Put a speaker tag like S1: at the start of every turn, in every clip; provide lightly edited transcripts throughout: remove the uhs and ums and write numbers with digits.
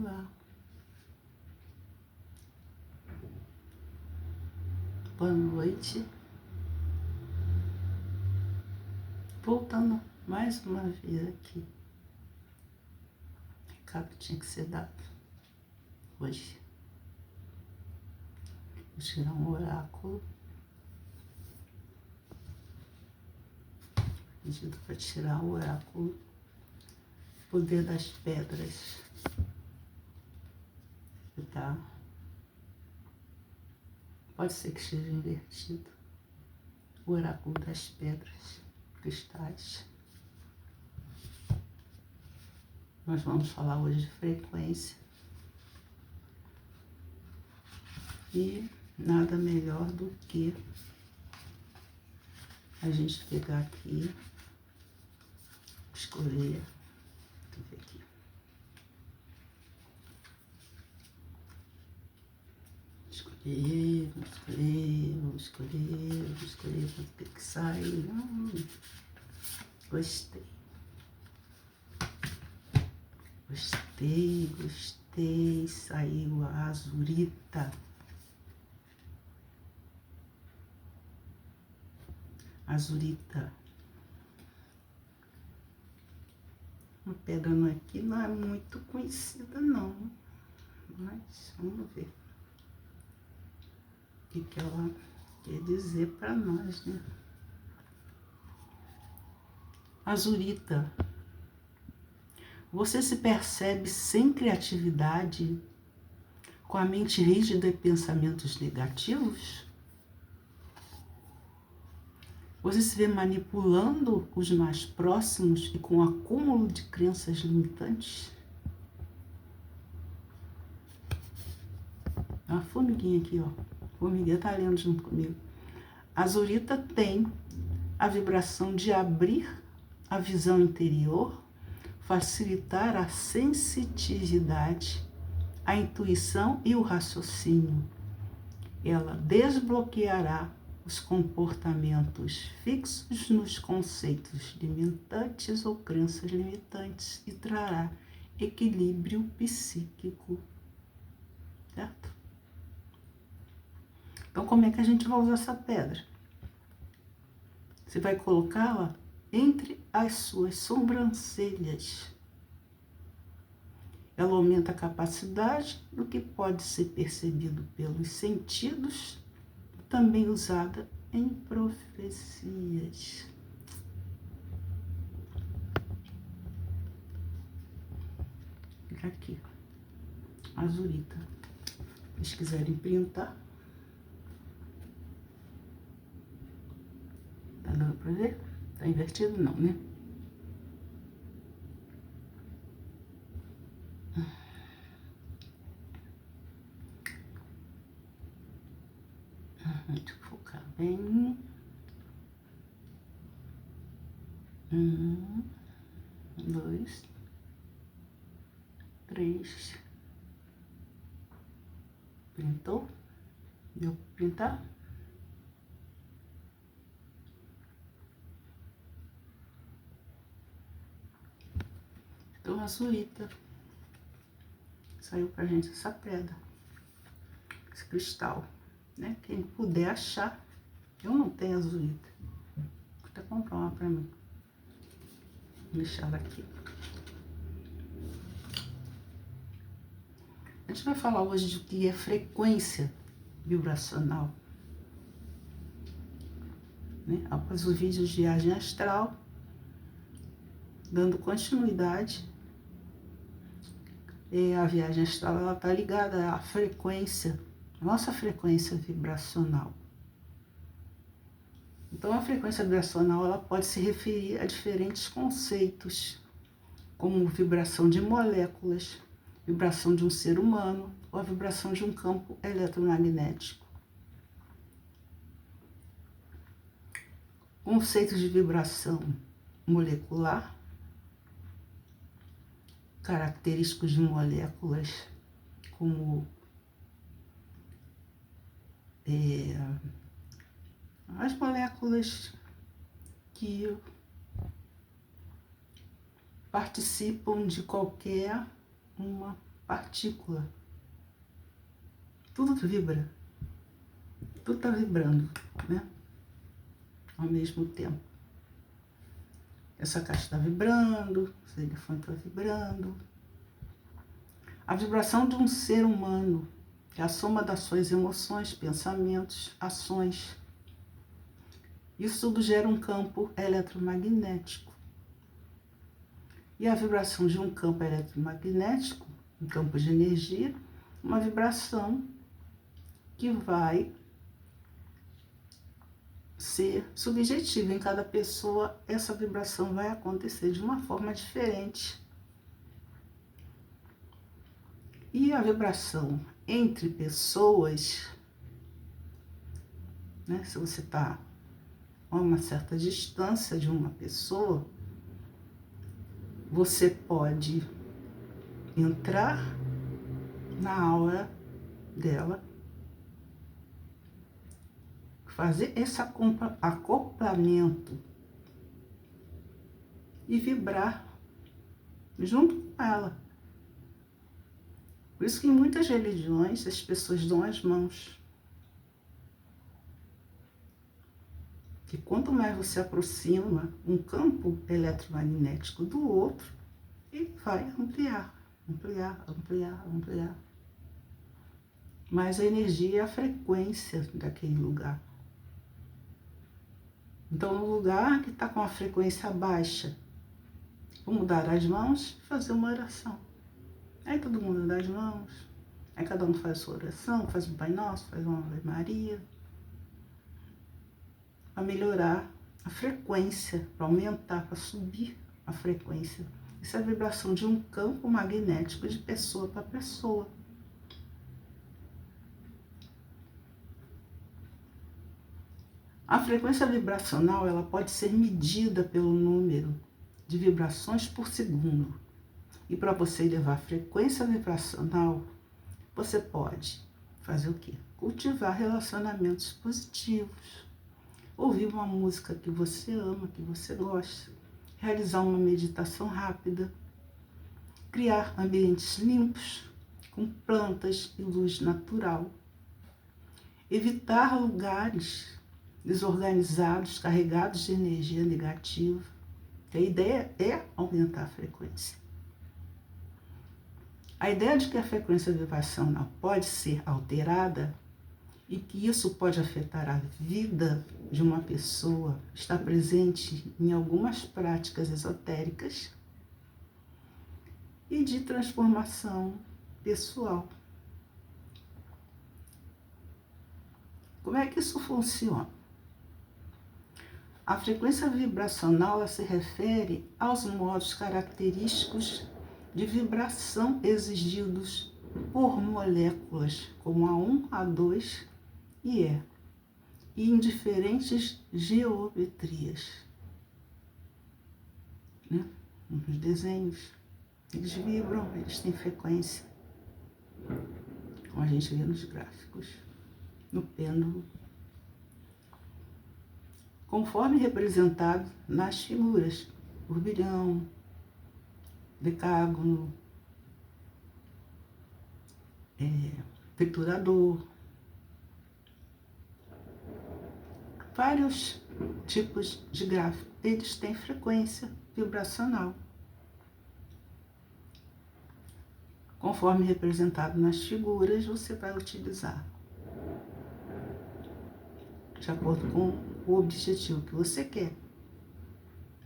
S1: Olá. Boa noite. Voltando mais uma vez aqui. O recado tinha que ser dado hoje. Vou tirar um oráculo. Pedido para tirar o oráculo. Poder das pedras. Tá? Pode ser que esteja invertido. O oráculo das pedras, cristais. Nós vamos falar hoje de frequência. E nada melhor do que a gente pegar aqui, escolher, deixa eu ver aqui. Vamos escolher o que sai. Gostei, saiu a azurita. Uma pedra aqui não é muito conhecida não, mas vamos ver o que ela quer dizer para nós, né? Azurita. Você se percebe sem criatividade, com a mente rígida e pensamentos negativos? Você se vê manipulando os mais próximos e com acúmulo de crenças limitantes? Uma formiguinha aqui, ó. A formiguinha tá lendo junto comigo. A azurita tem a vibração de abrir a visão interior, facilitar a sensitividade, a intuição e o raciocínio. Ela desbloqueará os comportamentos fixos nos conceitos limitantes ou crenças limitantes e trará equilíbrio psíquico, certo? Então, como é que a gente vai usar essa pedra? Você vai colocá-la entre as suas sobrancelhas. Ela aumenta a capacidade do que pode ser percebido pelos sentidos, também usada em profecias. Fica aqui, azurita. Se vocês quiserem printar. Tá dando pra ver? Tá invertido não, né? Deixa eu focar bem. 1, 2, 3. Printou? Deu pra printar? Então, a azurita. Saiu pra gente essa pedra. Esse cristal, né? Quem puder achar. Eu não tenho azurita. Vou até comprar uma pra mim. Vou deixar ela aqui. A gente vai falar hoje de que é frequência vibracional. Né? Após o vídeo de viagem astral, dando continuidade, a viagem astral ela está ligada à frequência, à nossa frequência vibracional. Então, a frequência vibracional ela pode se referir a diferentes conceitos, como vibração de moléculas, vibração de um ser humano ou a vibração de um campo eletromagnético. Conceitos de vibração molecular, característicos de moléculas como as moléculas que participam de qualquer uma partícula. Tudo vibra. Tudo está vibrando, né? Ao mesmo tempo. Essa caixa está vibrando, esse elefante está vibrando. A vibração de um ser humano é a soma das suas emoções, pensamentos, ações. Isso tudo gera um campo eletromagnético. E a vibração de um campo eletromagnético, um campo de energia, uma vibração que vai ser subjetiva. Em cada pessoa, essa vibração vai acontecer de uma forma diferente. E a vibração entre pessoas, né, se você está a uma certa distância de uma pessoa, você pode entrar na aura dela, fazer esse acoplamento e vibrar junto com ela. Por isso que em muitas religiões as pessoas dão as mãos. Que quanto mais você aproxima um campo eletromagnético do outro, ele vai ampliar, ampliar, ampliar, ampliar. Mas a energia é a frequência daquele lugar. Então, no lugar que está com a frequência baixa, vamos dar as mãos e fazer uma oração. Aí todo mundo dá as mãos, aí cada um faz a sua oração, faz um Pai Nosso, faz uma Ave Maria, para melhorar a frequência, para aumentar, para subir a frequência. Isso é a vibração de um campo magnético de pessoa para pessoa. A frequência vibracional, ela pode ser medida pelo número de vibrações por segundo. E para você elevar a frequência vibracional, você pode fazer o quê? Cultivar relacionamentos positivos. Ouvir uma música que você ama, que você gosta. Realizar uma meditação rápida. Criar ambientes limpos, com plantas e luz natural. Evitar lugares desorganizados, carregados de energia negativa. A ideia é aumentar a frequência. A ideia de que a frequência vibracional pode ser alterada e que isso pode afetar a vida de uma pessoa está presente em algumas práticas esotéricas e de transformação pessoal. Como é que isso funciona? A frequência vibracional ela se refere aos modos característicos de vibração exigidos por moléculas como A1, A2 e E, e em diferentes geometrias. Né? Nos desenhos, eles vibram, eles têm frequência, como a gente vê nos gráficos, no pêndulo, conforme representado nas figuras, turbilhão, decágono, triturador, vários tipos de gráfico, eles têm frequência vibracional. Conforme representado nas figuras, você vai utilizar de acordo com o objetivo que você quer.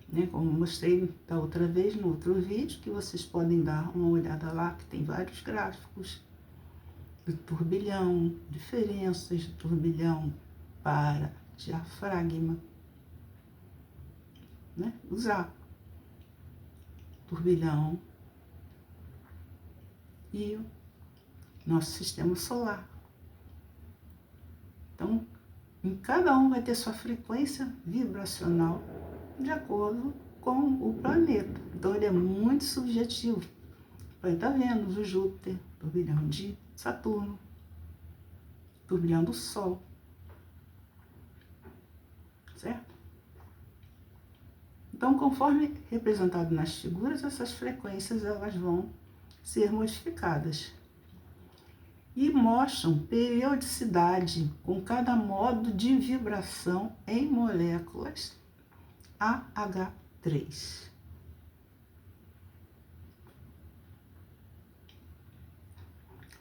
S1: Né? Como eu mostrei da outra vez no outro vídeo, que vocês podem dar uma olhada lá, que tem vários gráficos de turbilhão, diferenças de turbilhão para diafragma. Né? Usar turbilhão e o nosso sistema solar. Então, em cada um vai ter sua frequência vibracional de acordo com o planeta. Então, ele é muito subjetivo. Planeta Vênus, o Júpiter, turbilhão de Saturno, turbilhão do Sol. Certo? Então, conforme representado nas figuras, essas frequências elas vão ser modificadas e mostram periodicidade com cada modo de vibração em moléculas AH3.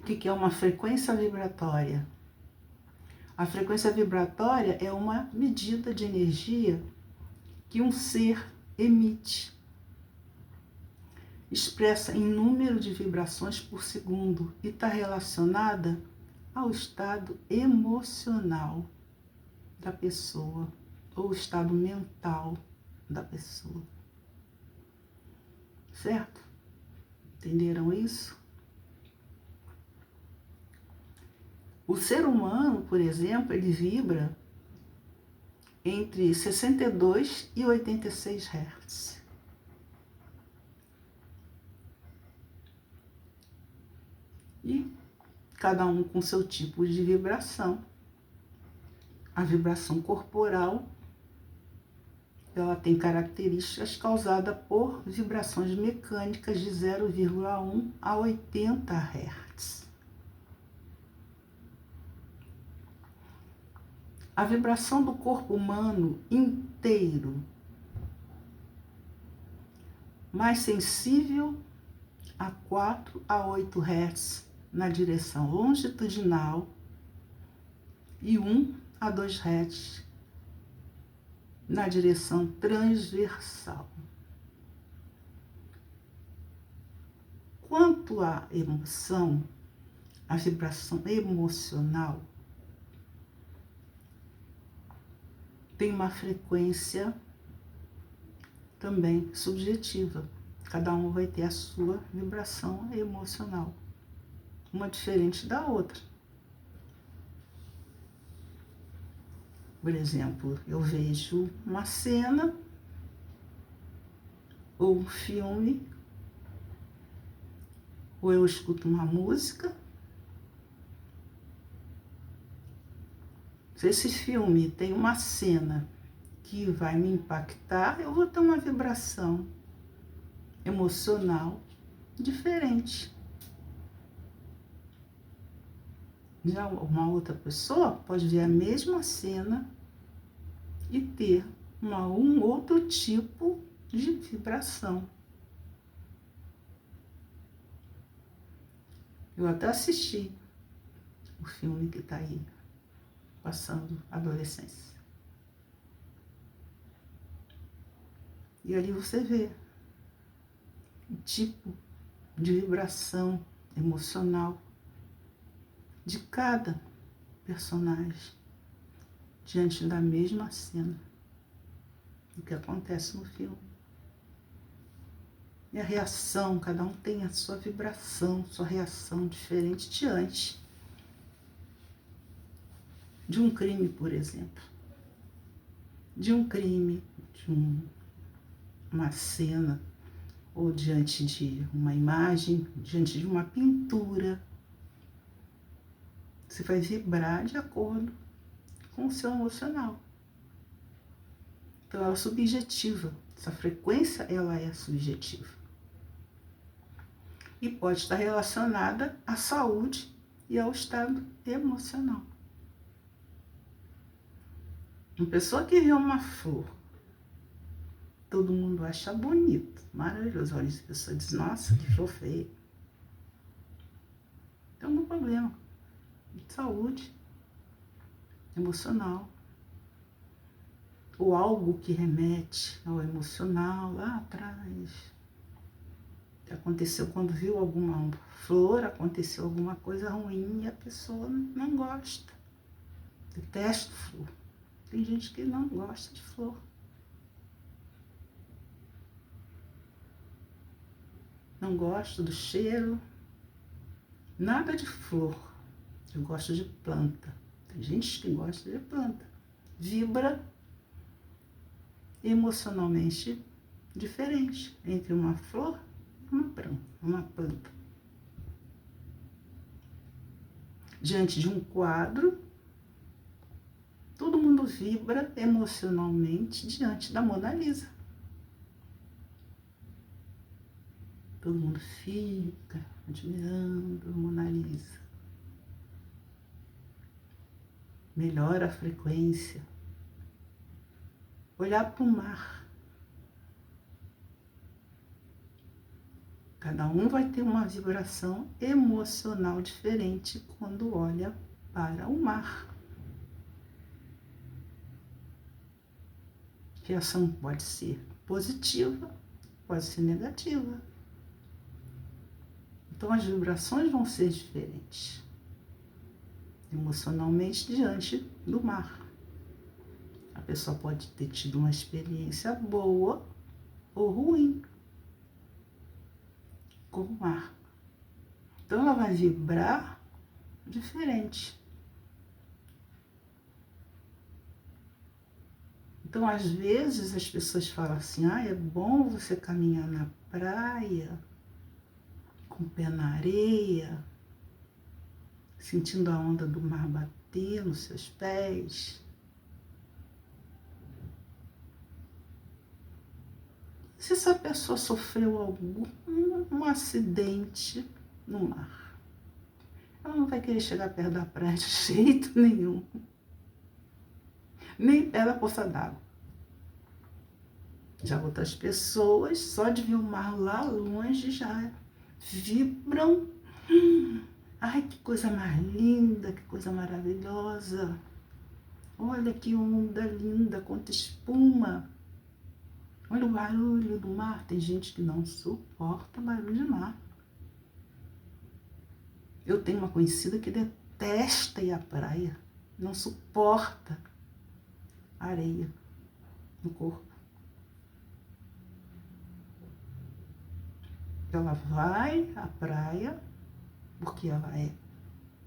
S1: O que é uma frequência vibratória? A frequência vibratória é uma medida de energia que um ser emite, expressa em número de vibrações por segundo e está relacionada ao estado emocional da pessoa ou estado mental da pessoa. Certo? Entenderam isso? O ser humano, por exemplo, ele vibra entre 62 e 86 Hz. E cada um com seu tipo de vibração. A vibração corporal, ela tem características causadas por vibrações mecânicas de 0,1 a 80 Hz. A vibração do corpo humano inteiro, mais sensível a 4 a 8 Hz na direção longitudinal e 1 a 2 Hz na direção transversal. Quanto à emoção, a vibração emocional tem uma frequência também subjetiva. Cada um vai ter a sua vibração emocional, uma diferente da outra. Por exemplo, eu vejo uma cena ou um filme, ou eu escuto uma música. Se esse filme tem uma cena que vai me impactar, eu vou ter uma vibração emocional diferente. Já uma outra pessoa pode ver a mesma cena e ter um outro tipo de vibração. Eu até assisti o filme que está aí, passando adolescência. E ali você vê o tipo de vibração emocional de cada personagem diante da mesma cena, o que acontece no filme. E a reação, cada um tem a sua vibração, sua reação diferente diante de um crime, por exemplo. De um crime, de uma cena, ou diante de uma imagem, diante de uma pintura. Você vai vibrar de acordo com o seu emocional. Então, ela é subjetiva. Essa frequência, ela é subjetiva. E pode estar relacionada à saúde e ao estado emocional. Uma pessoa que vê uma flor, todo mundo acha bonito, maravilhoso. Olha, a pessoa diz, nossa, que flor feia. Tem algum problema de saúde emocional. Ou algo que remete ao emocional lá atrás. Aconteceu quando viu alguma flor, aconteceu alguma coisa ruim e a pessoa não gosta. Detesta flor. Tem gente que não gosta de flor. Não gosto do cheiro, nada de flor. Eu gosto de planta. Tem gente que gosta de planta. Vibra emocionalmente diferente entre uma flor e uma planta. Diante de um quadro, todo mundo vibra emocionalmente diante da Mona Lisa. todo mundo fica admirando a Mona Lisa. Melhora a frequência. Olhar para o mar. Cada um vai ter uma vibração emocional diferente quando olha para o mar. A reação pode ser positiva, pode ser negativa. Então as vibrações vão ser diferentes emocionalmente diante do mar. A pessoa pode ter tido uma experiência boa ou ruim com o mar. Então ela vai vibrar diferente. Então, às vezes, as pessoas falam assim, é bom você caminhar na praia, com o pé na areia, sentindo a onda do mar bater nos seus pés. Se essa pessoa sofreu algum acidente no mar, ela não vai querer chegar perto da praia de jeito nenhum. Nem perto da poça d'água. Já outras pessoas, só de ver o mar lá longe, já vibram. Ai, que coisa mais linda, que coisa maravilhosa. Olha que onda linda, quanta espuma. Olha o barulho do mar. Tem gente que não suporta barulho de mar. Eu tenho uma conhecida que detesta ir à praia. Não suporta areia no corpo. Ela vai à praia porque ela é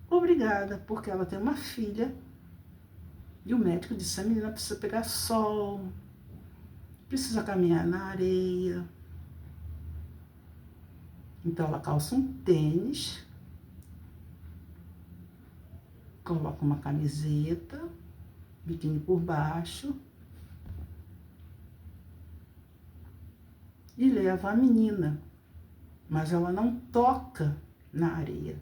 S1: obrigada, porque ela tem uma filha e o médico disse, a menina precisa pegar sol, precisa caminhar na areia. Então ela calça um tênis, coloca uma camiseta, biquíni por baixo e leva a menina, mas ela não toca na areia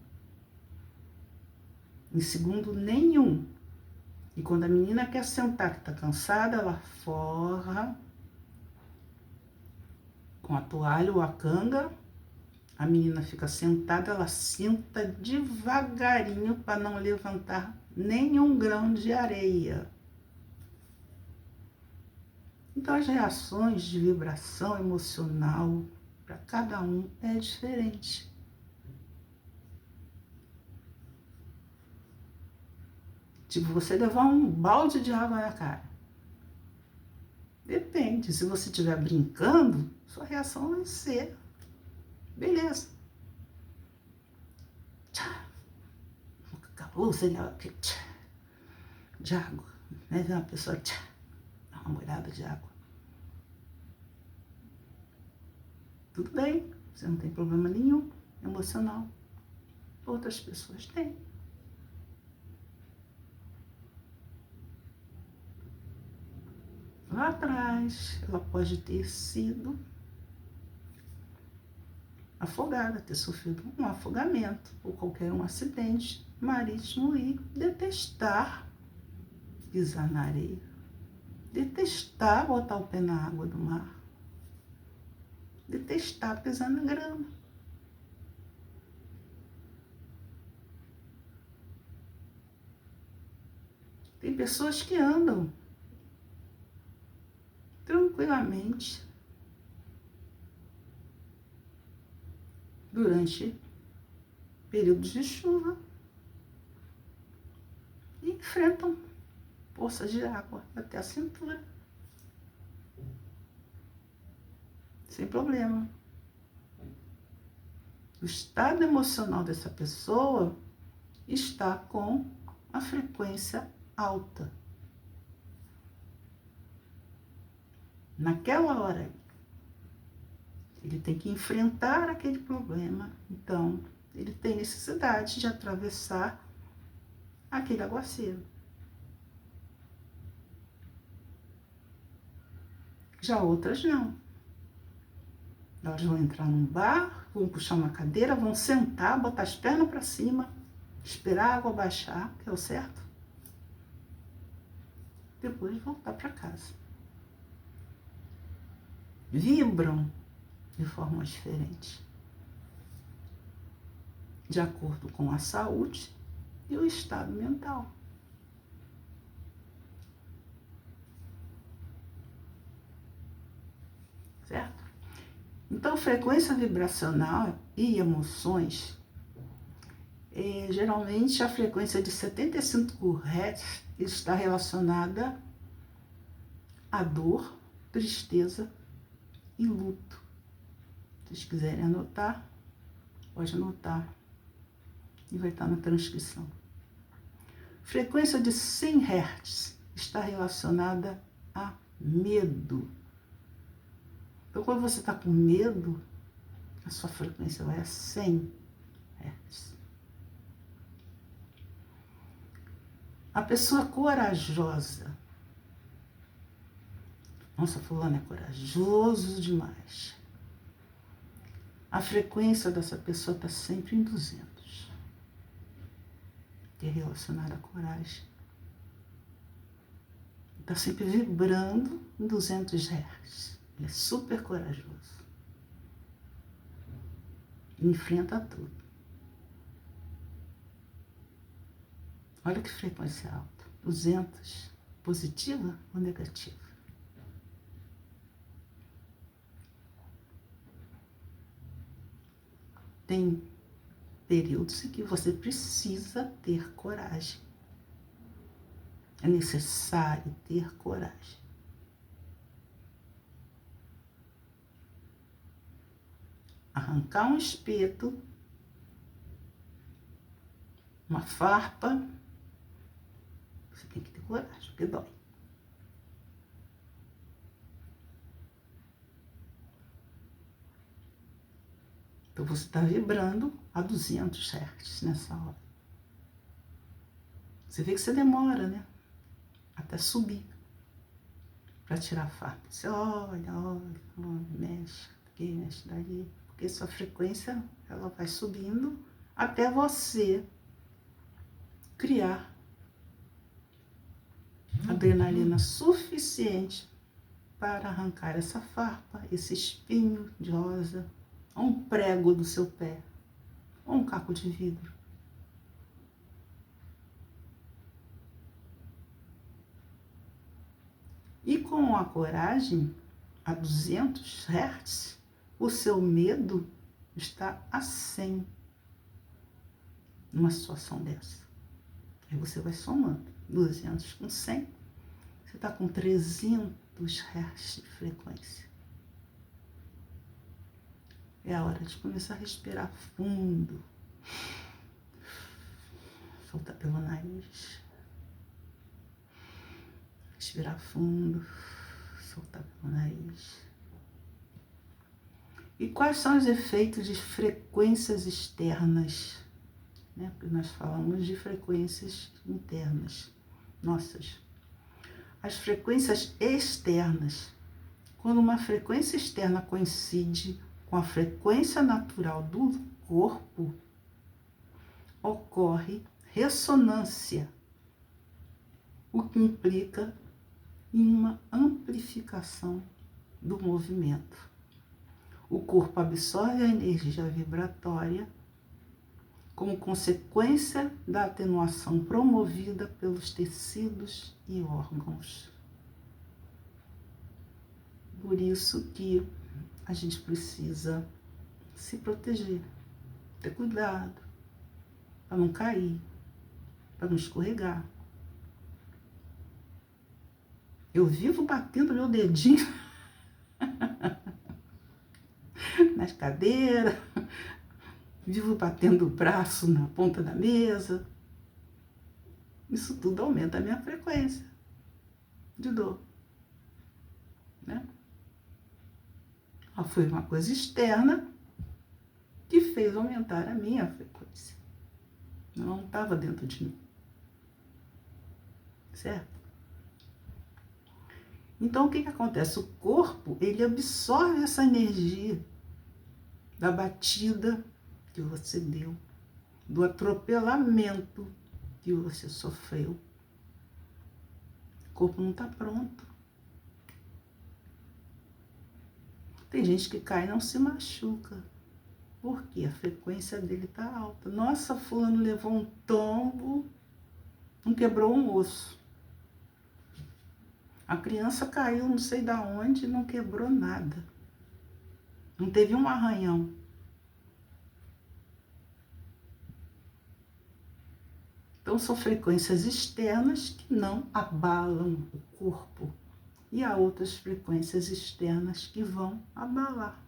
S1: em segundo nenhum. E quando a menina quer sentar, que está cansada, ela forra com a toalha ou a canga. A menina fica sentada, ela senta devagarinho para não levantar nenhum grão de areia. Então as reações de vibração emocional para cada um é diferente. Tipo, você levar um balde de água na cara. Depende, se você estiver brincando, sua reação vai ser, beleza. Acabou, sei lá, de água. Né? Vê uma pessoa, dá uma molhada de água. Tudo bem, você não tem problema nenhum emocional. Outras pessoas têm. Lá atrás, ela pode ter sido afogada, ter sofrido um afogamento ou qualquer um acidente marítimo e detestar pisar na areia, detestar botar o pé na água do mar, detestar pisar na grama. Tem pessoas que andam tranquilamente durante períodos de chuva e enfrentam poças de água até a cintura, sem problema. O estado emocional dessa pessoa está com a frequência alta. Naquela hora, ele tem que enfrentar aquele problema, então ele tem necessidade de atravessar aquele aguaceiro. Já outras não. Elas vão entrar num bar, vão puxar uma cadeira, vão sentar, botar as pernas para cima, esperar a água baixar, que é o certo. Depois voltar para casa. Vibram de forma diferente, de acordo com a saúde e o estado mental. Certo? Então, frequência vibracional e emoções, geralmente a frequência de 75 Hz está relacionada à dor, tristeza e luto. Se vocês quiserem anotar, pode anotar e vai estar na transcrição. Frequência de 100 Hz está relacionada a medo. Então, quando você está com medo, a sua frequência vai a 100 Hz. A pessoa corajosa. Nossa, fulano é corajoso demais. A frequência dessa pessoa está sempre em 200. Que é relacionada à coragem. Está sempre vibrando em 200 Hz. Ele é super corajoso. Enfrenta tudo. Olha que frequência alta. 200. Positiva ou negativa? Tem períodos em que você precisa ter coragem. É necessário ter coragem. Arrancar um espeto, uma farpa, você tem que ter coragem, porque dói. Então você está vibrando a 200 Hz nessa hora. Você vê que você demora, né? Até subir para tirar a farpa. Você olha, mexe aqui, mexe dali. Porque sua frequência, ela vai subindo até você criar adrenalina suficiente para arrancar essa farpa, esse espinho de rosa, ou um prego do seu pé, ou um caco de vidro. E com a coragem, a 200 Hz, o seu medo está a 100 numa situação dessa. Aí você vai somando 200 com 100, você está com 300 Hz de frequência. É a hora de começar a respirar fundo. Soltar pelo nariz. Respirar fundo. Soltar pelo nariz. E quais são os efeitos de frequências externas? Né? Porque nós falamos de frequências internas, nossas. As frequências externas. Quando uma frequência externa coincide com a frequência natural do corpo, ocorre ressonância, o que implica em uma amplificação do movimento. O corpo absorve a energia vibratória como consequência da atenuação promovida pelos tecidos e órgãos. Por isso que a gente precisa se proteger, ter cuidado, para não cair, para não escorregar. Eu vivo batendo meu dedinho nas cadeiras, vivo batendo o braço na ponta da mesa. Isso tudo aumenta a minha frequência de dor, né? Foi uma coisa externa que fez aumentar a minha frequência. Não estava dentro de mim. Certo? Então, o que acontece? O corpo, ele absorve essa energia da batida que você deu, do atropelamento que você sofreu. O corpo não está pronto. Tem gente que cai e não se machuca, porque a frequência dele está alta. Nossa, fulano levou um tombo, não quebrou um osso. A criança caiu não sei da onde e não quebrou nada. Não teve um arranhão. Então, são frequências externas que não abalam o corpo. E há outras frequências externas que vão abalar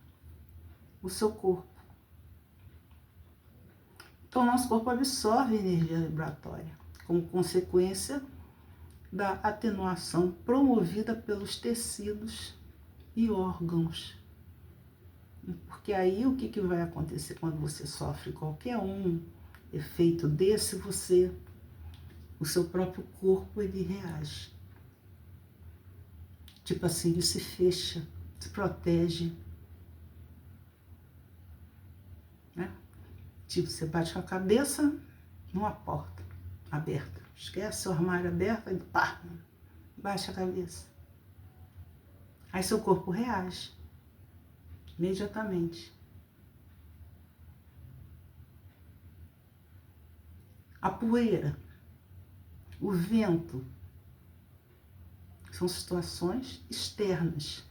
S1: o seu corpo. Então, nosso corpo absorve energia vibratória, como consequência da atenuação promovida pelos tecidos e órgãos. Porque aí o que vai acontecer quando você sofre qualquer efeito desse, o seu próprio corpo, ele reage. Tipo assim, ele se fecha, se protege. Né? Tipo, você bate com a cabeça numa porta aberta. Esquece o armário aberto, aí pá, baixa a cabeça. Aí seu corpo reage imediatamente. A poeira, o vento, são situações externas.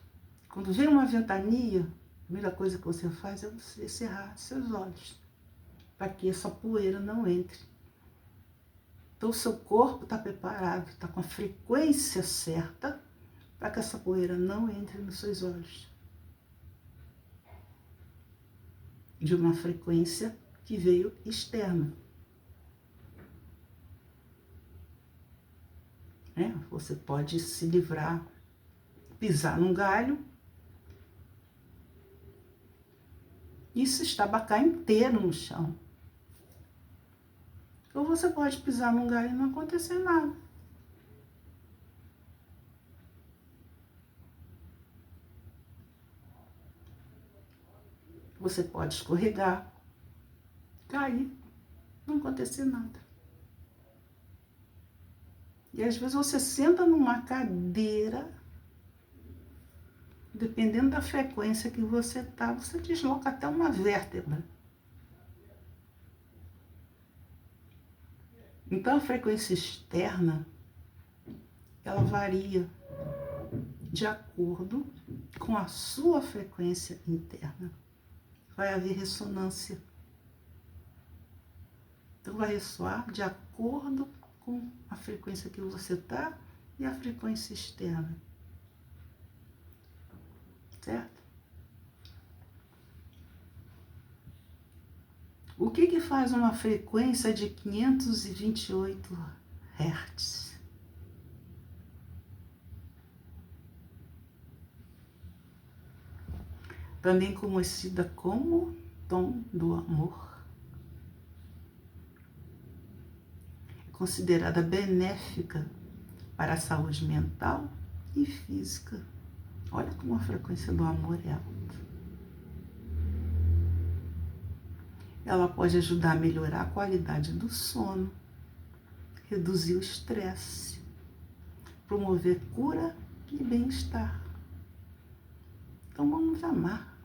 S1: Quando vem uma ventania, a primeira coisa que você faz é você cerrar seus olhos, para que essa poeira não entre. Então, o seu corpo está preparado, está com a frequência certa para que essa poeira não entre nos seus olhos. De uma frequência que veio externa. Você pode se livrar, pisar num galho e se estabacar inteiro no chão. Ou você pode pisar num galho e não acontecer nada. Você pode escorregar, cair, não acontecer nada. E às vezes você senta numa cadeira, dependendo da frequência que você está, você desloca até uma vértebra. Então a frequência externa, ela varia de acordo com a sua frequência interna. Vai haver ressonância. Então vai ressoar de acordo com a frequência que você está e a frequência externa. Certo? O que faz uma frequência de 528 Hz? Também conhecida como tom do amor. É considerada benéfica para a saúde mental e física. Olha como a frequência do amor é alta. Ela pode ajudar a melhorar a qualidade do sono, reduzir o estresse, promover cura e bem-estar. Então vamos amar.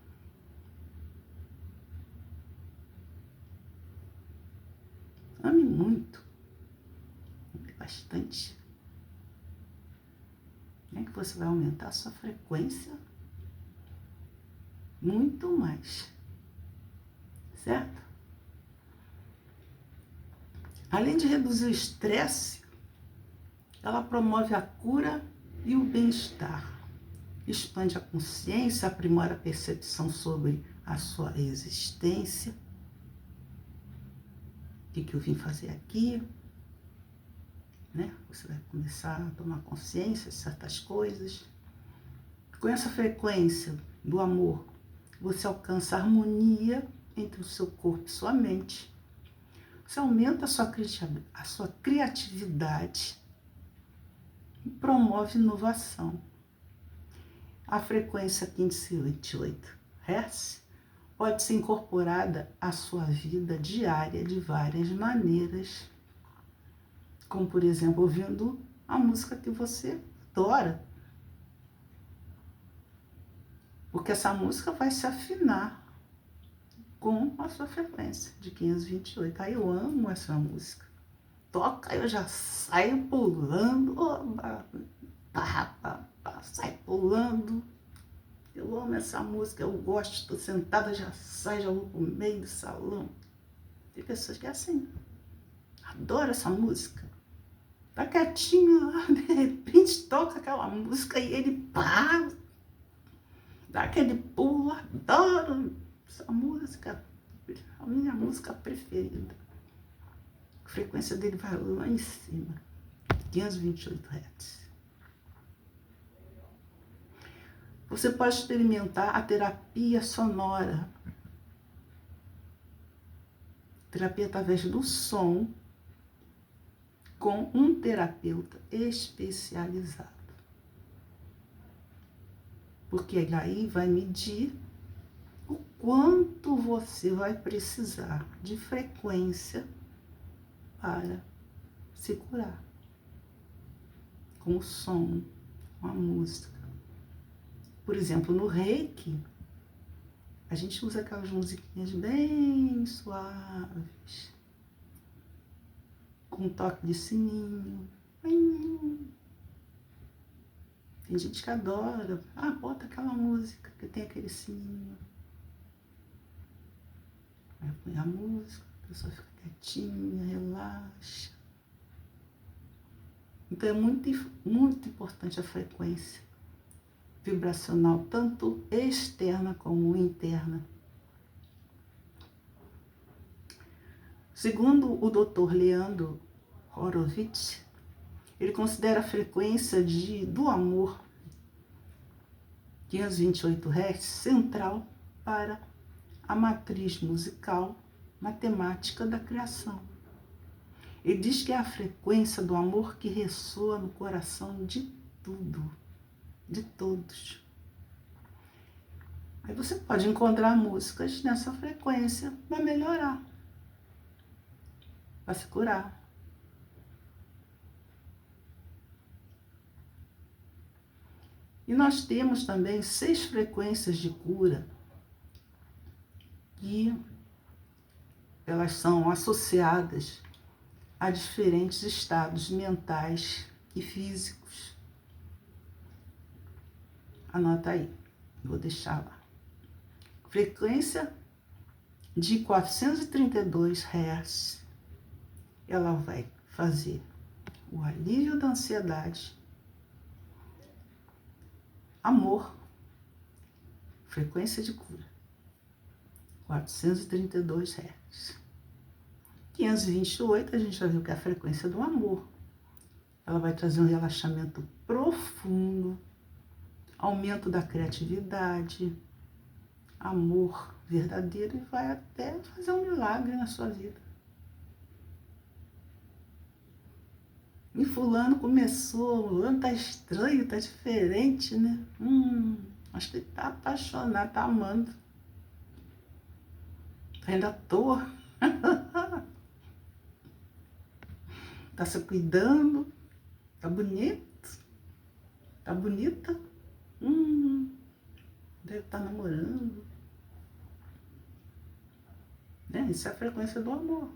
S1: Ame muito, bastante. Que você vai aumentar a sua frequência muito mais, certo? Além de reduzir o estresse, ela promove a cura e o bem-estar, expande a consciência, aprimora a percepção sobre a sua existência. O que eu vim fazer aqui? Você vai começar a tomar consciência de certas coisas. Com essa frequência do amor, você alcança a harmonia entre o seu corpo e sua mente. Você aumenta a sua criatividade e promove inovação. A frequência 528 Hz pode ser incorporada à sua vida diária de várias maneiras, como, por exemplo, ouvindo a música que você adora. Porque essa música vai se afinar com a sua frequência de 528. Aí eu amo essa música. Toca, eu já saio pulando, sai pulando. Eu amo essa música, eu gosto, estou sentada, já saio, já vou pro meio do salão. Tem pessoas que é assim, adoro essa música. Tá quietinho lá, de repente toca aquela música e ele dá aquele pulo, adoro essa música, a minha música preferida. A frequência dele vai lá em cima, 528 Hz. Você pode experimentar a terapia sonora. Terapia através do som, com um terapeuta especializado. Porque aí vai medir o quanto você vai precisar de frequência para se curar. Com o som, com a música. Por exemplo, no Reiki, a gente usa aquelas musiquinhas bem suaves, com um toque de sininho. Tem gente que adora. Bota aquela música que tem aquele sininho. Aí põe a música, a pessoa fica quietinha, relaxa. Então é muito importante a frequência vibracional, tanto externa como interna. Segundo o Dr. Leandro Horowitz, ele considera a frequência do amor, 528 Hz, central para a matriz musical matemática da criação. Ele diz que é a frequência do amor que ressoa no coração de tudo, de todos. Aí você pode encontrar músicas nessa frequência para melhorar, para se curar. E nós temos também 6 frequências de cura, que elas são associadas a diferentes estados mentais e físicos. Anota aí, vou deixar lá. Frequência de 432 Hz, ela vai fazer o alívio da ansiedade, amor, frequência de cura, 432 Hz. 528, a gente já viu que é a frequência do amor. Ela vai trazer um relaxamento profundo, aumento da criatividade, amor verdadeiro, e vai até fazer um milagre na sua vida. E fulano começou, fulano tá estranho, tá diferente, né? Acho que ele tá apaixonado, tá amando. Tá indo à toa. Tá se cuidando. Tá bonito. Tá bonita. Deve estar namorando. Né? Isso é a frequência do amor.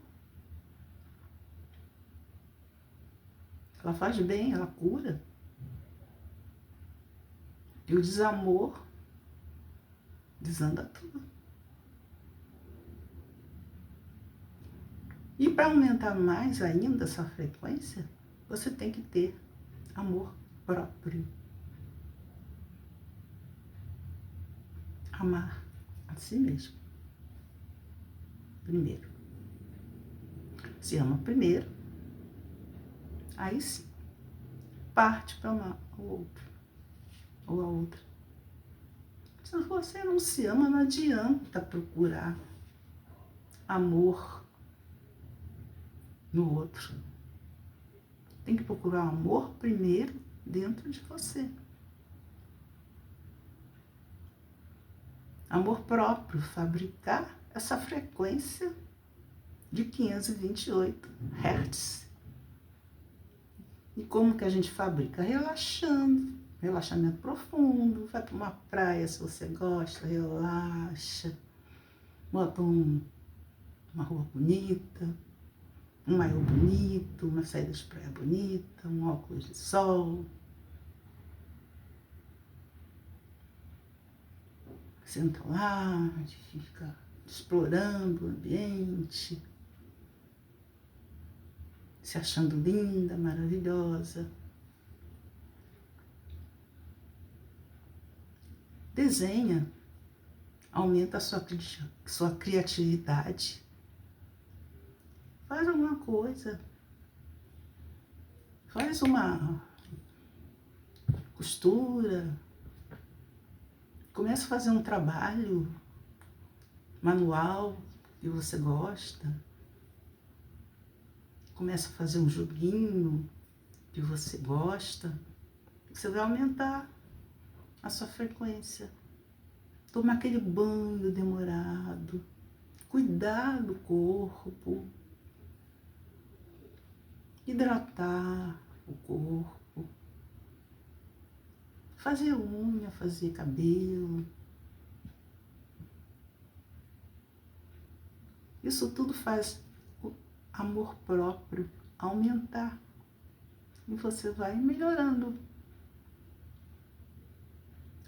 S1: Ela faz bem, ela cura. E o desamor desanda tudo. E para aumentar mais ainda essa frequência, você tem que ter amor próprio. Amar a si mesmo. Primeiro. Se ama primeiro, aí sim, parte para amar o outro ou a outra. Se você não se ama, não adianta procurar amor no outro. Tem que procurar o amor primeiro dentro de você. Amor próprio, fabricar essa frequência de 528 Hz. E como que a gente fabrica? Relaxando, relaxamento profundo, vai para uma praia se você gosta, relaxa, bota uma roupa bonita, um maiô bonito, uma saída de praia bonita, um óculos de sol. Senta lá, fica explorando o ambiente, se achando linda, maravilhosa. Desenha, aumenta a sua criatividade. Faz alguma coisa. Faz uma costura. Começa a fazer um trabalho manual que você gosta. Começa a fazer um joguinho que você gosta. Você vai aumentar a sua frequência. Tomar aquele banho demorado. Cuidar do corpo. Hidratar o corpo. Fazer unha, fazer cabelo. Isso tudo faz o amor próprio aumentar. E você vai melhorando.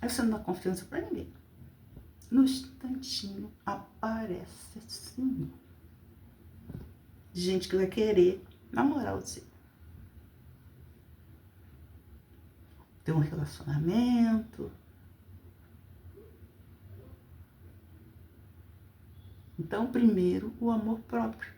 S1: Aí você não dá confiança para ninguém. No instantinho aparece assim. Gente que vai querer namorar você. Ter um relacionamento. Então, primeiro, o amor próprio.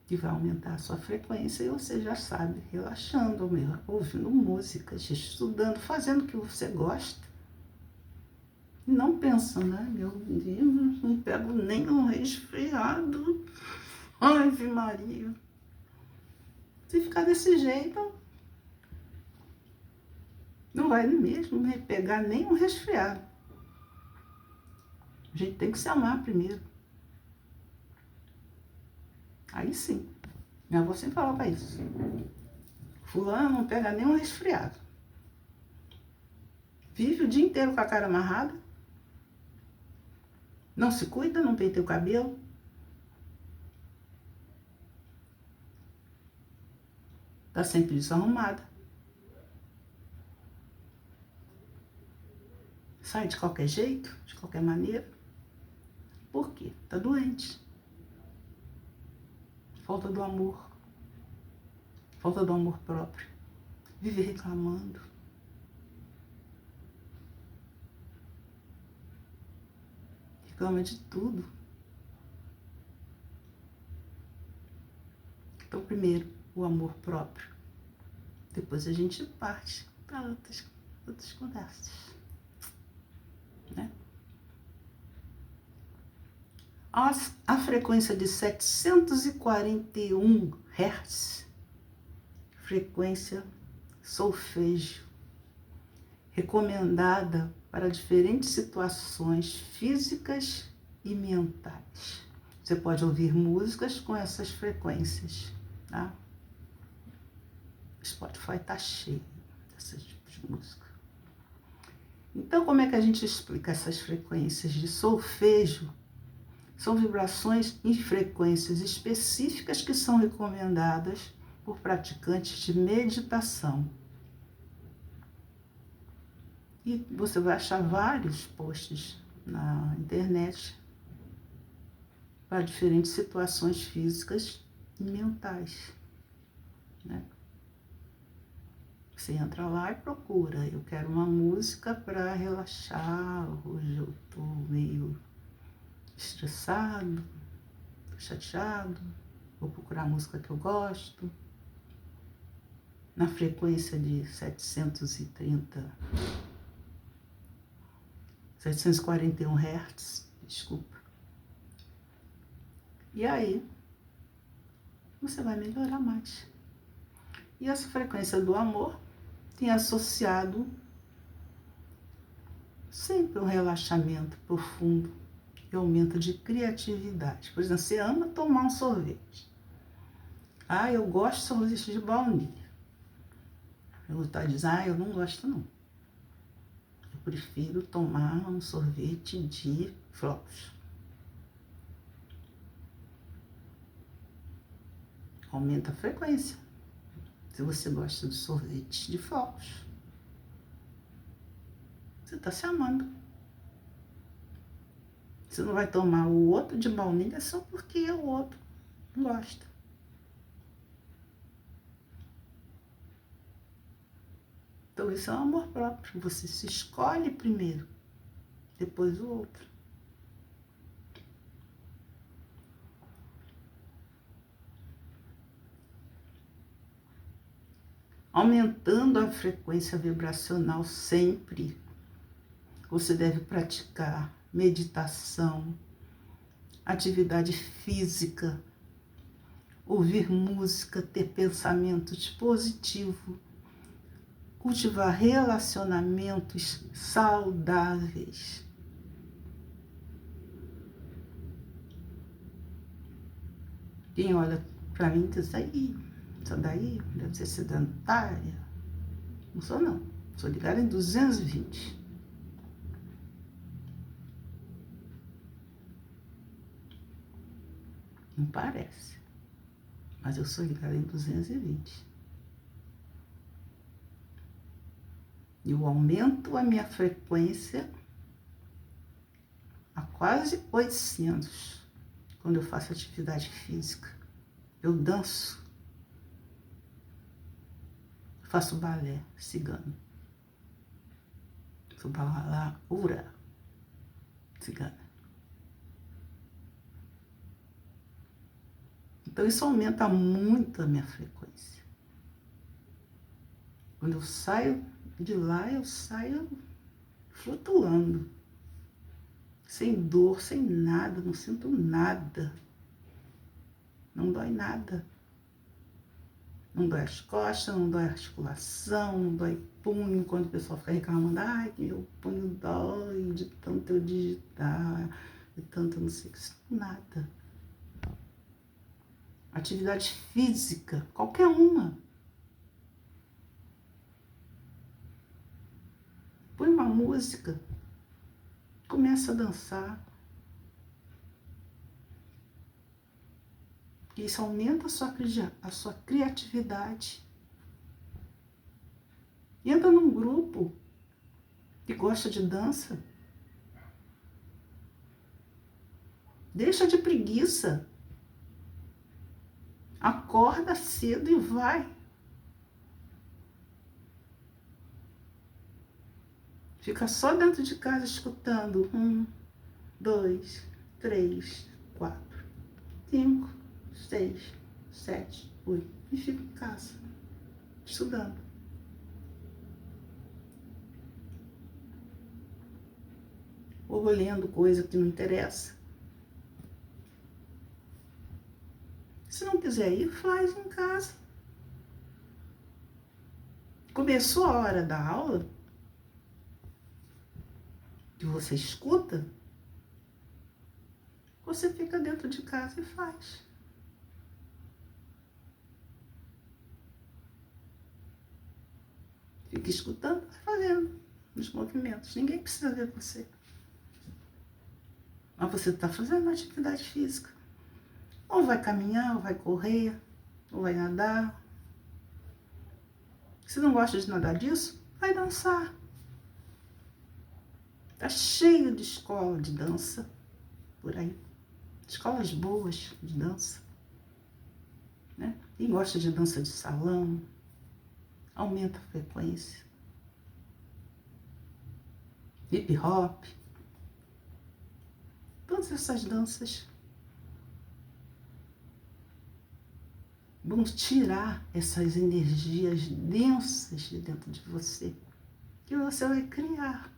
S1: Que vai aumentar a sua frequência e você já sabe, relaxando, ouvindo músicas, estudando, fazendo o que você gosta. Não pensando, ai meu Deus, não pego nem um resfriado. Ave Maria. Se ficar desse jeito, não vai mesmo pegar nem um resfriado. A gente tem que se amar primeiro. Aí sim. Minha avó sempre falava isso. Fulano não pega nem um resfriado. Vive o dia inteiro com a cara amarrada. Não se cuida, não penteia o cabelo. Tá sempre desarrumada. Sai de qualquer jeito, de qualquer maneira. Por quê? Tá doente. Falta do amor. Falta do amor próprio. Vive reclamando. Reclama de tudo. Então, primeiro, o amor próprio. Depois a gente parte para outras conversas. Né? A frequência de 741 Hz, frequência solfejo, recomendada para diferentes situações físicas e mentais. Você pode ouvir músicas com essas frequências, tá? O Spotify está cheio desses tipos de música. Então, como é que a gente explica essas frequências de solfejo? São vibrações em frequências específicas que são recomendadas por praticantes de meditação. E você vai achar vários posts na internet para diferentes situações físicas e mentais. Né? Você entra lá e procura. Eu quero uma música para relaxar. Hoje eu estou meio estressado, chateado. Vou procurar a música que eu gosto. Na frequência de 741 Hz, desculpa. E aí, você vai melhorar mais. E essa frequência do amor tem associado sempre um relaxamento profundo e aumento de criatividade. Por exemplo, você ama tomar um sorvete. Ah, eu gosto de sorvete de baunilha. Eu vou estar dizendo, eu não gosto não. Eu prefiro tomar um sorvete de flocos. Aumenta a frequência. Se você gosta de sorvete de flocos, você está se amando. Você não vai tomar o outro de baunilha só porque o outro gosta. Então, isso é um amor próprio. Você se escolhe primeiro, depois o outro. Aumentando a frequência vibracional sempre. Você deve praticar meditação, atividade física, ouvir música, ter pensamentos positivos, cultivar relacionamentos saudáveis. Quem olha para mim diz aí, isso daí deve ser sedentária. Não sou não, sou ligada em 220. Não parece, mas eu sou ligada em 220. E eu aumento a minha frequência a quase 800 quando eu faço atividade física. Eu danço, faço balé cigano. Sou balaura cigana. Então isso aumenta muito a minha frequência. Quando eu saio de lá, eu saio flutuando. Sem dor, sem nada, não sinto nada. Não dói nada. Não dói as costas, não dói a articulação, não dói punho. Quando o pessoal fica reclamando, ai, que meu punho dói de tanto eu digitar, de tanto eu não sei o que. Nada. Atividade física, qualquer uma. Põe uma música, começa a dançar. Isso aumenta a sua criatividade. Entra num grupo que gosta de dança. Deixa de preguiça. Acorda cedo e vai. Fica só dentro de casa escutando 1, 2, 3, 4, 5, 6, 7, 8 e fica em casa estudando. Ou lendo coisa que não interessa. Se não quiser ir, faz em casa. Começou a hora da aula, que você escuta, você fica dentro de casa e faz. Fica escutando, vai fazendo os movimentos. Ninguém precisa ver você. Mas você está fazendo uma atividade física. Ou vai caminhar, ou vai correr, ou vai nadar. Se não gosta de nada disso, vai dançar. Tá cheio de escola de dança por aí. Escolas boas de dança. Né? Quem gosta de dança de salão, aumenta a frequência. Hip hop. Todas essas danças vão tirar essas energias densas de dentro de você. Que você vai criar.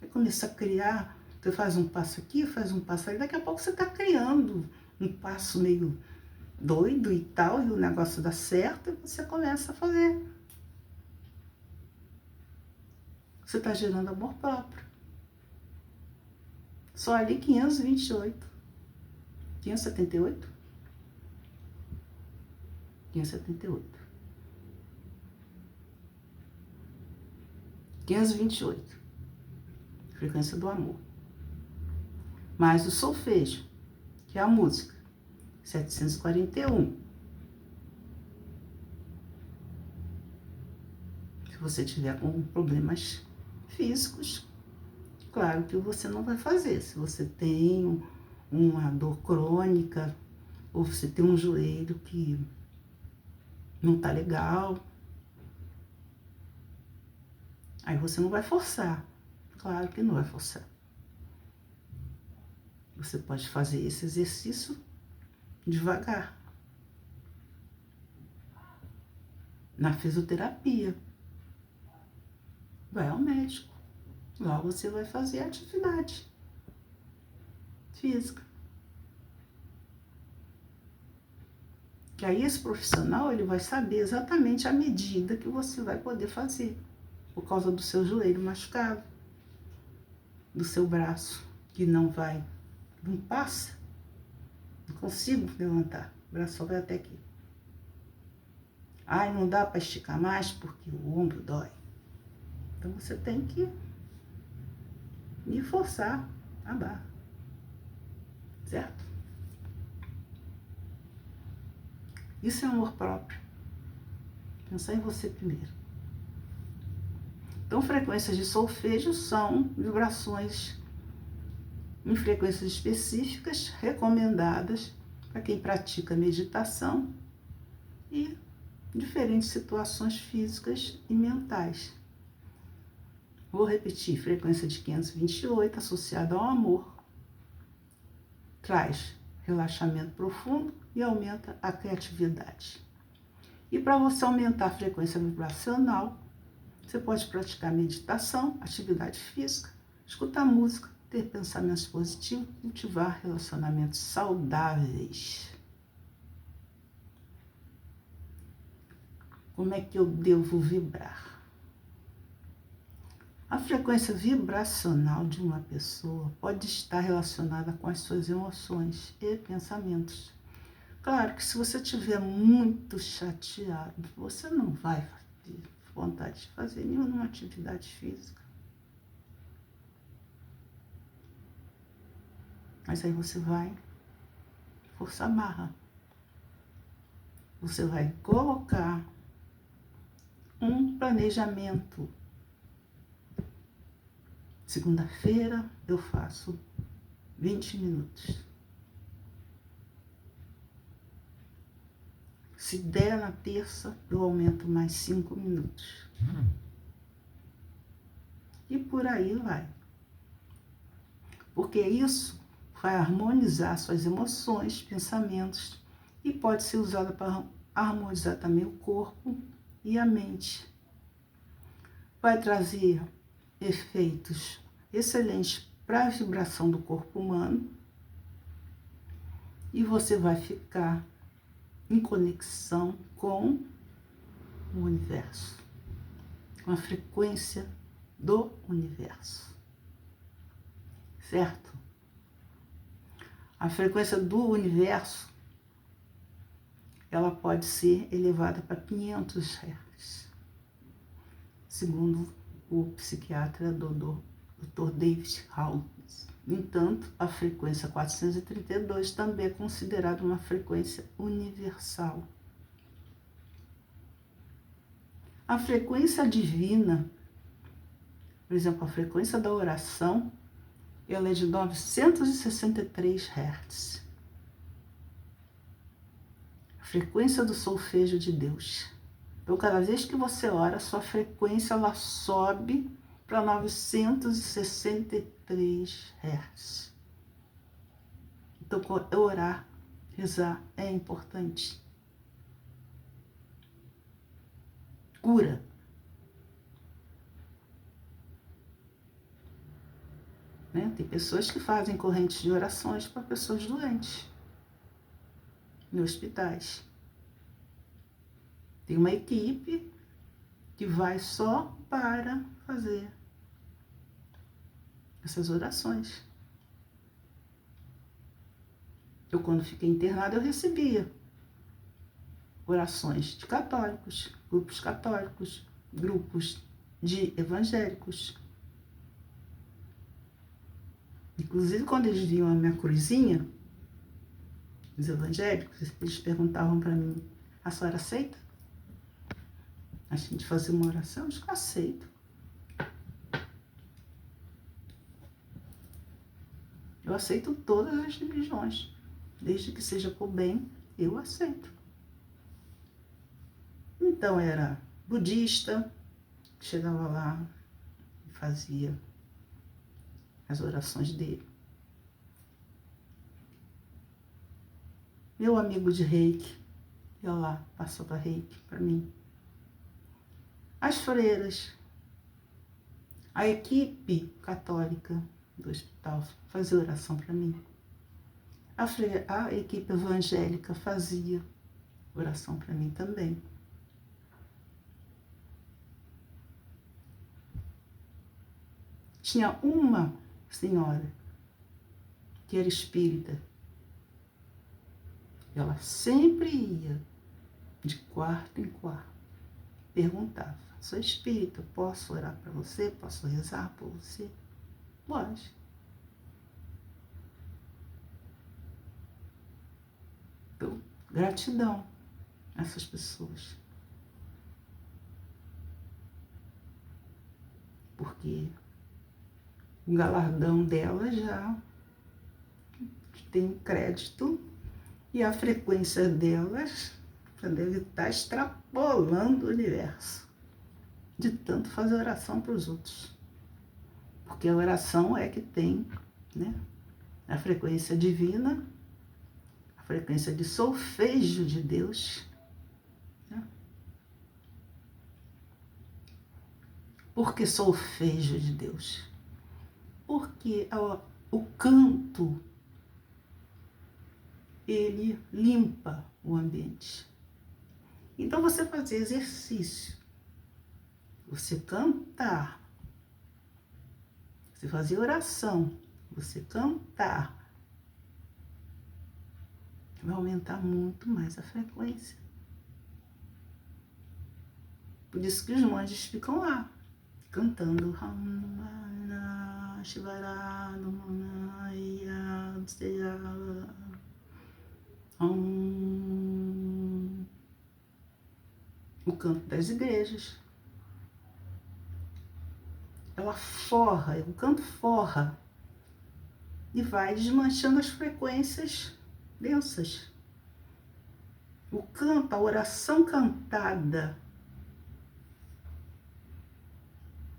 S1: Vai começar a criar. Você faz um passo aqui, faz um passo ali. Daqui a pouco você está criando um passo meio doido e tal. E o negócio dá certo e você começa a fazer. Você está gerando amor próprio. Só ali 528. 578? 578. 528. Frequência do amor. Mais o solfejo, que é a música. 741. Se você tiver com problemas físicos, claro que você não vai fazer. Se você tem uma dor crônica, ou você tem um joelho que não tá legal, aí você não vai forçar. Claro que não vai forçar. Você pode fazer esse exercício devagar. Na fisioterapia. Vai ao médico. Lá você vai fazer atividade física. Que aí esse profissional, ele vai saber exatamente a medida que você vai poder fazer. Por causa do seu joelho machucado. Do seu braço, que não passa. Não consigo levantar. O braço só vai até aqui. Ai, não dá para esticar mais porque o ombro dói. Então você tem que forçar a barra. Certo? Isso é amor próprio. Pensar em você primeiro. Então, frequências de solfejo são vibrações em frequências específicas recomendadas para quem pratica meditação e diferentes situações físicas e mentais. Vou repetir, frequência de 528 associada ao amor, traz relaxamento profundo e aumenta a criatividade. E para você aumentar a frequência vibracional, você pode praticar meditação, atividade física, escutar música, ter pensamentos positivos, cultivar relacionamentos saudáveis. Como é que eu devo vibrar? A frequência vibracional de uma pessoa pode estar relacionada com as suas emoções e pensamentos. Claro que se você estiver muito chateado, você não vai ter vontade de fazer nenhuma atividade física. Mas aí você vai forçar a barra. Você vai colocar um planejamento. Segunda-feira eu faço 20 minutos. Se der na terça, eu aumento mais 5 minutos. E por aí vai. Porque isso vai harmonizar suas emoções, pensamentos e pode ser usado para harmonizar também o corpo e a mente. Vai trazer efeitos excelentes para a vibração do corpo humano e você vai ficar em conexão com o universo, com a frequência do universo, certo? A frequência do universo, ela pode ser elevada para 500 Hz, segundo o psiquiatra Dr. David Hawkins. No entanto, a frequência 432 também é considerada uma frequência universal. A frequência divina, por exemplo, a frequência da oração, ela é de 963 Hz. A frequência do solfejo de Deus. Então, cada vez que você ora, sua frequência ela sobe para 963 Hz. Então, orar, rezar é importante. Cura. Né? Tem pessoas que fazem correntes de orações para pessoas doentes em hospitais. Tem uma equipe que vai só para fazer essas orações. Eu, quando fiquei internada, eu recebia orações de católicos, grupos de evangélicos. Inclusive, quando eles viam a minha cruzinha, os evangélicos, eles perguntavam para mim: a senhora aceita a gente fazer uma oração? Eu digo: aceito. Eu aceito todas as religiões, desde que seja por bem, eu aceito. Então era budista, chegava lá e fazia as orações dele. Meu amigo de reiki ia lá, passava reiki para mim. As freiras, a equipe católica do hospital fazia oração para mim. A equipe evangélica fazia oração para mim também. Tinha uma senhora que era espírita. Ela sempre ia de quarto em quarto, perguntava: sou espírita, posso orar para você? Posso rezar por você? Pode. Então, gratidão a essas pessoas. Porque o galardão delas já tem crédito e a frequência delas já deve estar extrapolando o universo, de tanto fazer oração para os outros. Porque a oração é que tem, né, a frequência divina, a frequência de solfejo de Deus. Né? Por que solfejo de Deus? Porque o canto, ele limpa o ambiente. Então, você fazer exercício, você cantar, você fazer oração, você cantar, vai aumentar muito mais a frequência. Por isso que os monges ficam lá, cantando. O canto das igrejas. Ela forra, o canto forra e vai desmanchando as frequências densas. O canto, a oração cantada.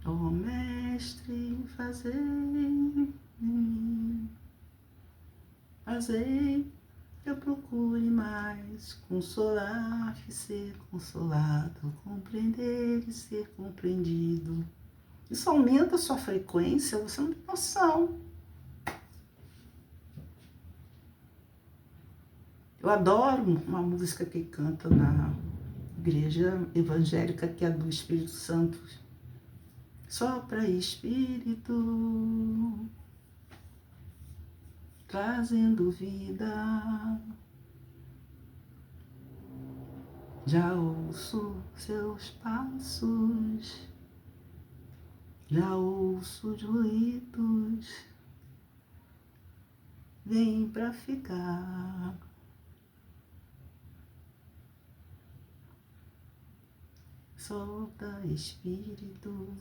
S1: Ó Mestre, fazei em mim, fazei que eu procure mais consolar e ser consolado, compreender e ser compreendido. Isso aumenta a sua frequência, você não tem noção. Eu adoro uma música que canta na igreja evangélica, que é do Espírito Santo. Sopra Espírito, trazendo vida. Já ouço seus passos, já ouço os ruídos, vem pra ficar. Solta Espírito,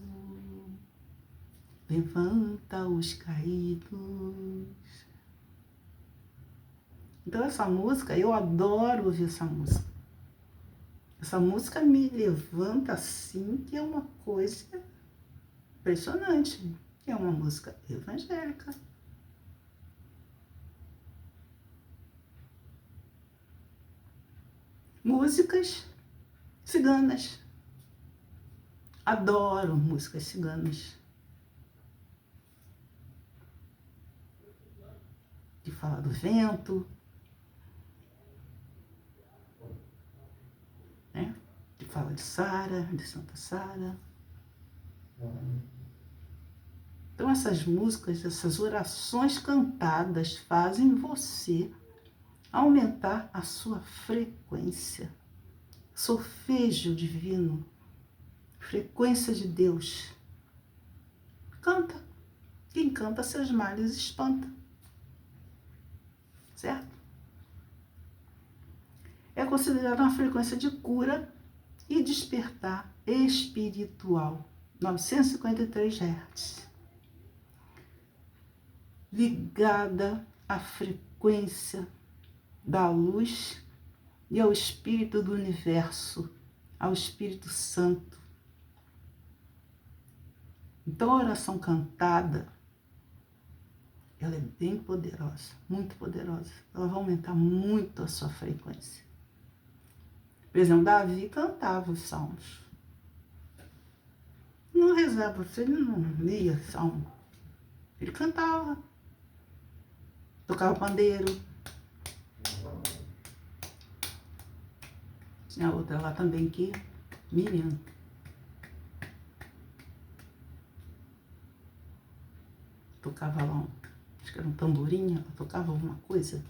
S1: levanta os caídos. Então essa música, eu adoro ouvir essa música. Essa música me levanta assim, que é uma coisa impressionante. É uma música evangélica. Músicas ciganas. Adoro músicas ciganas. Que fala do vento, né? Que fala de Sara, de Santa Sara. Então essas músicas, essas orações cantadas fazem você aumentar a sua frequência, solfejo divino, frequência de Deus. Canta. Quem canta seus males espanta. Certo? É considerada uma frequência de cura e despertar espiritual. 953 Hz. Ligada à frequência da luz e ao Espírito do Universo, ao Espírito Santo. Então, a oração cantada, ela é bem poderosa, muito poderosa. Ela vai aumentar muito a sua frequência. Por exemplo, Davi cantava os salmos. Não rezava, ele não lia salmo. Ele cantava, tocava pandeiro. Tinha outra lá também que, Miriam. Tocava lá, acho que era um tamborim, ela tocava alguma coisa,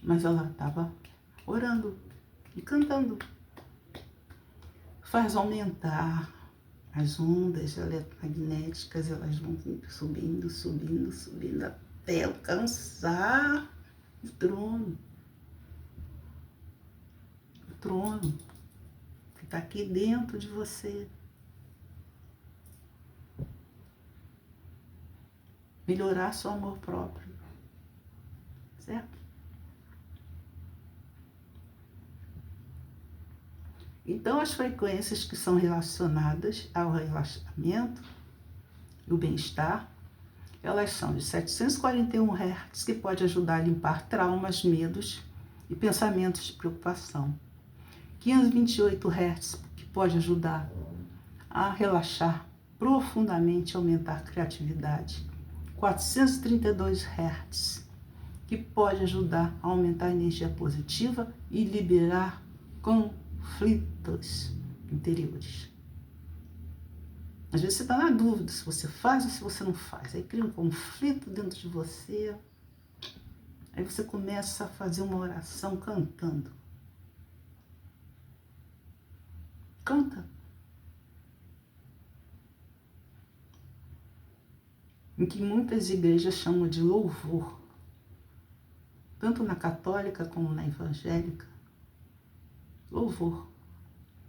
S1: mas ela estava orando e cantando. Faz aumentar as ondas eletromagnéticas, elas vão subindo, subindo, subindo, até alcançar o trono. O trono que está aqui dentro de você. Melhorar seu amor próprio, certo? Então, as frequências que são relacionadas ao relaxamento e o bem-estar, elas são de 741 Hz, que pode ajudar a limpar traumas, medos e pensamentos de preocupação. 528 Hz, que pode ajudar a relaxar profundamente e aumentar a criatividade. 432 Hz, que pode ajudar a aumentar a energia positiva e liberar conflitos interiores. Às vezes você está na dúvida se você faz ou se você não faz. Aí cria um conflito dentro de você. Aí você começa a fazer uma oração cantando. Canta. Em que muitas igrejas chamam de louvor, tanto na católica como na evangélica. Louvor.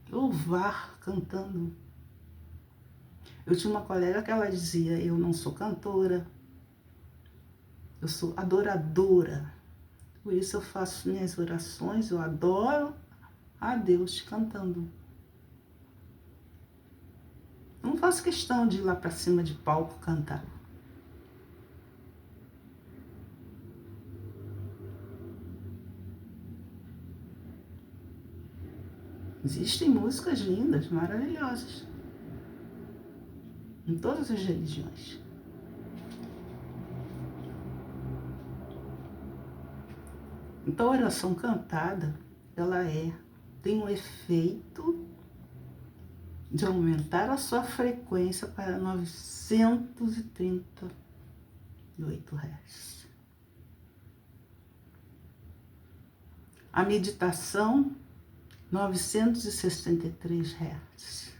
S1: Louvar cantando. Eu tinha uma colega que ela dizia, eu não sou cantora, eu sou adoradora. Por isso eu faço minhas orações, eu adoro a Deus cantando. Não faço questão de ir lá para cima de palco cantar. Existem músicas lindas, maravilhosas, em todas as religiões. Então, a oração cantada, ela tem um efeito de aumentar a sua frequência para 938 Hz. A meditação, 963 Hz.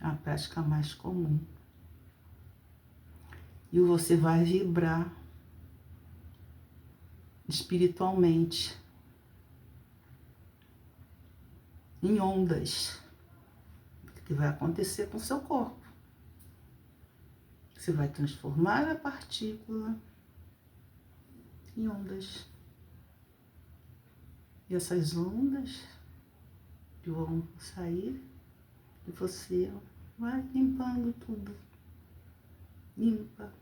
S1: É a prática mais comum. E você vai vibrar espiritualmente em ondas. O que vai acontecer com o seu corpo? Você vai transformar a partícula em ondas. E essas ondas vão sair e você vai limpando tudo. Limpa.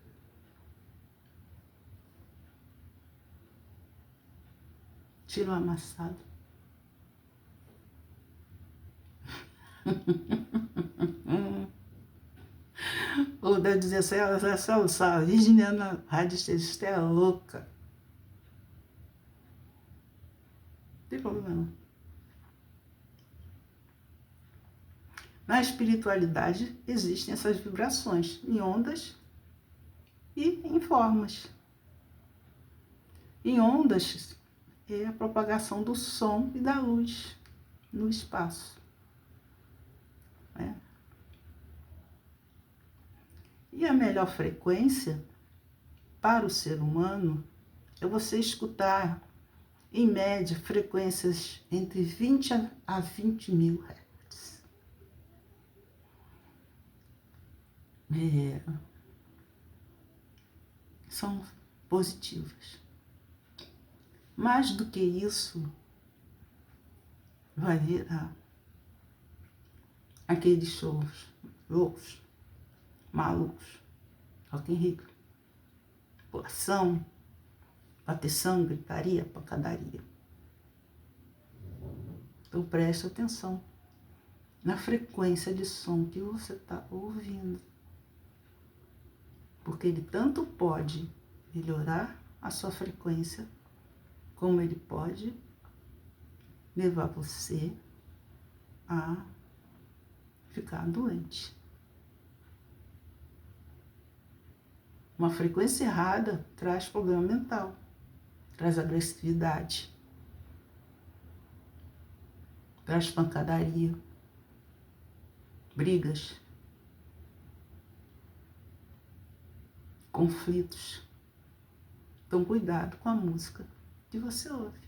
S1: Tira o amassado. Ou deve dizer assim, essa Virginiana radiestesia é louca. Não tem problema não. Na espiritualidade existem essas vibrações em ondas e em formas. Em ondas é a propagação do som e da luz no espaço, né? E a melhor frequência para o ser humano é você escutar, em média, frequências entre 20 a 20 mil hertz. São positivas. Mais do que isso, vai virar aqueles shows loucos, malucos, Rock in Rio, pulação, bateção, gritaria, pancadaria. Então preste atenção na frequência de som que você está ouvindo, porque ele tanto pode melhorar a sua frequência, como ele pode levar você a ficar doente. Uma frequência errada traz problema mental, traz agressividade, traz pancadaria, brigas, conflitos. Então, cuidado com a música que você ouve.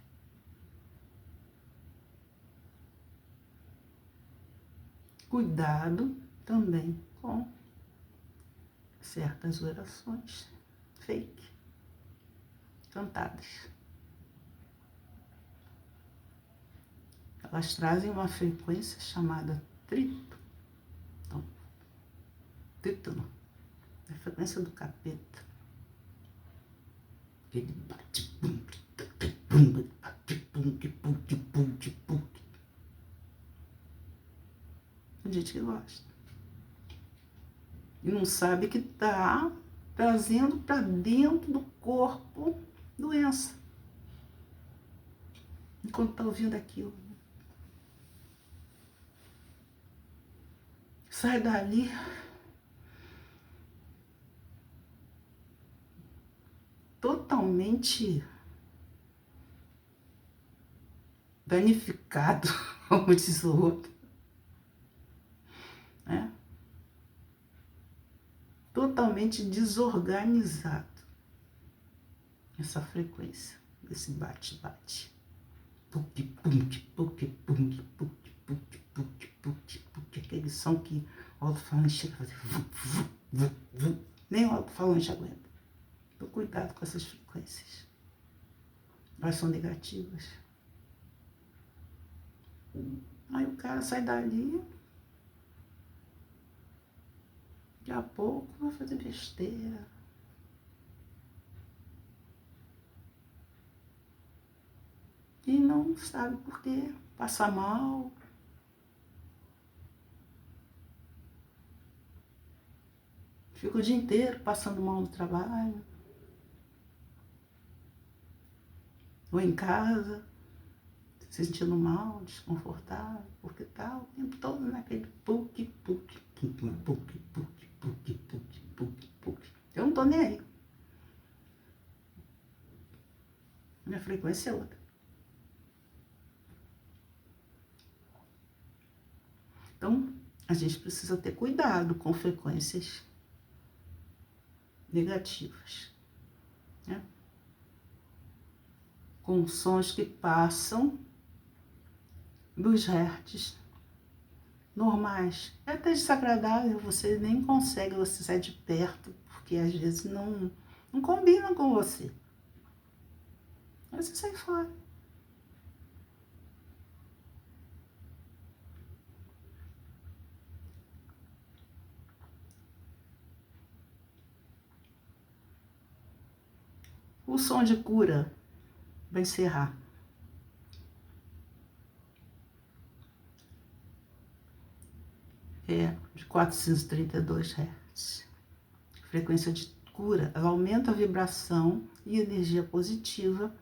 S1: Cuidado também com certas orações fake, cantadas. Elas trazem uma frequência chamada trítono. Trítono é a frequência do capeta. Ele bate, pum, bate, pum, pum. Tem gente que gosta. E não sabe que está trazendo para dentro do corpo doença. Enquanto está ouvindo aquilo. Sai dali totalmente danificado, como diz o outro, né? Totalmente desorganizado. Essa frequência, esse bate-bate. Aquele som que o alto-falante chega a fazer nem o alto-falante aguenta. Então, cuidado com essas frequências. Elas são negativas. Aí o cara sai dali, daqui a pouco vai fazer besteira. E não sabe por quê, passa mal. Fica o dia inteiro passando mal no trabalho. Ou em casa, se sentindo mal, desconfortável, porque tá o tempo todo naquele puc. Eu não tô nem aí. Minha frequência é outra. Então, a gente precisa ter cuidado com frequências negativas, né? Com sons que passam dos hertz normais. É até desagradável, você nem consegue, você sai de perto, porque às vezes não combina com você. Aí você sai fora. O som de cura vai encerrar. É de 432 Hz. Frequência de cura, ela aumenta a vibração e energia positiva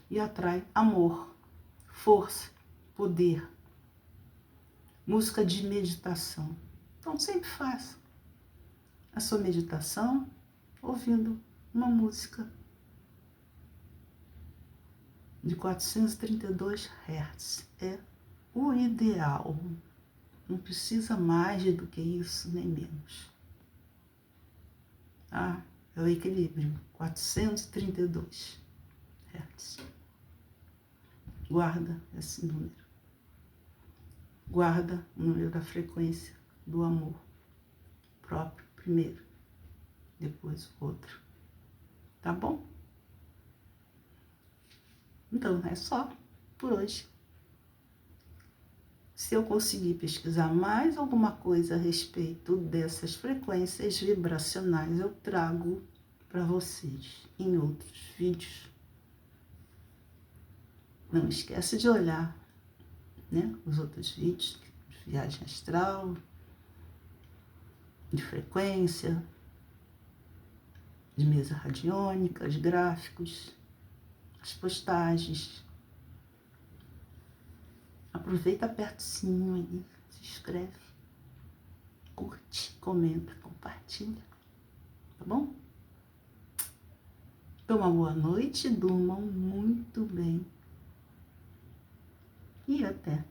S1: e atrai amor, força, poder. Música de meditação. Então sempre faça a sua meditação ouvindo uma música de 432 Hz. É o ideal. Não precisa mais do que isso, nem menos. Tá? É o equilíbrio. 432 Hz. Guarda esse número. Guarda o número da frequência do amor próprio primeiro, depois o outro. Tá bom? Então, é só por hoje. Se eu conseguir pesquisar mais alguma coisa a respeito dessas frequências vibracionais, eu trago para vocês em outros vídeos. Não esquece de olhar, né, os outros vídeos de viagem astral, de frequência, de mesa radiônica, os gráficos, as postagens. Aproveita, aperta o sininho aí, se inscreve, curte, comenta, compartilha, tá bom? Então, uma boa noite, durmam muito bem e até